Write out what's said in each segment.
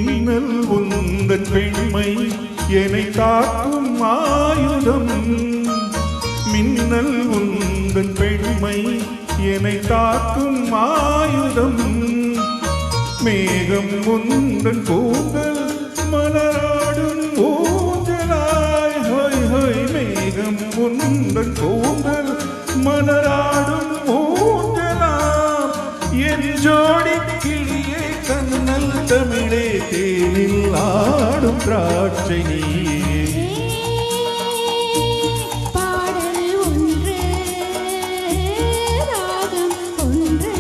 மின்னல் உந்தன் பெண்மை என்னை காக்கும் ஆயுதம். மின்னல் உந்தன் பெண்மை என்னை காக்கும் ஆயுதம். மேகம் உந்தன் கூந்தல் மலராடும் ஊஞ்சலாய். ஹொய் ஹொய் மேகம் உந்தன் கூந்தல் மலராடும் ஊஞ்சலாம். என் ஜோடி கிளியே கண்ணல் தமிழே தேனில் ஆடும் திராட்சை நீயே. பாடல் ஒன்று ராகம் ஒன்று.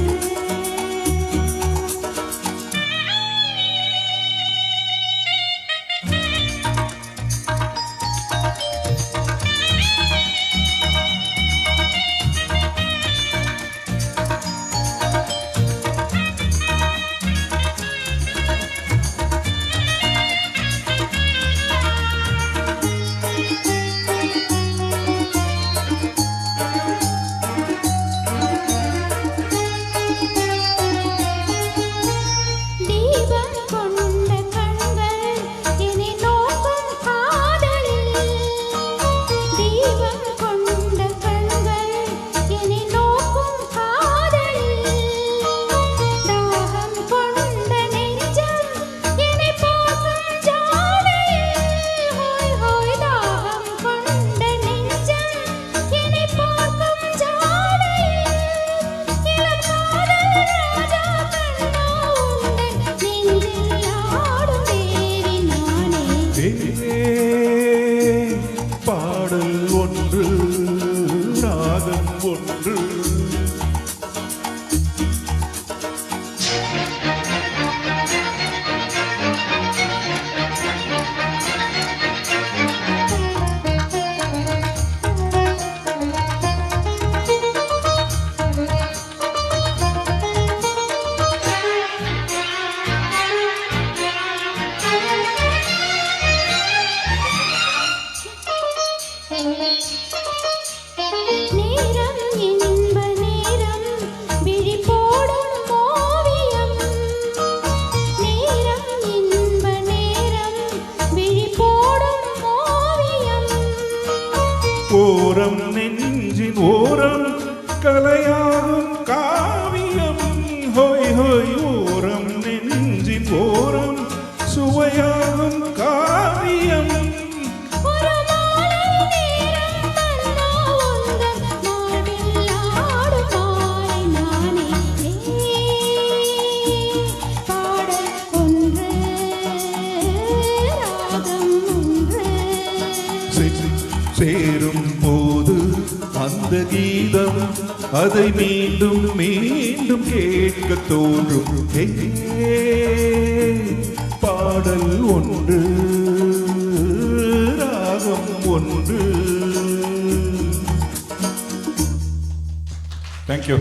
நேரம் இன்ப நேரம் விழி போடும் ஓவியம். நேரம் இன்ப நேரம் விழி போடும் ஓவியம். ஓரம் நெஞ்சின் ஓரம் கலையாகும் காவியம். ஹோய் ஹோய் ஓரம் நெஞ்சின் ஓரம் சுவையாகும் காவியம். சேரும் போது அந்த கீதம் அதை மீண்டும் மீண்டும் கேட்க தோன்றும். பாடல் ஒன்று ராகம் ஒன்று. தேங்க்யூ.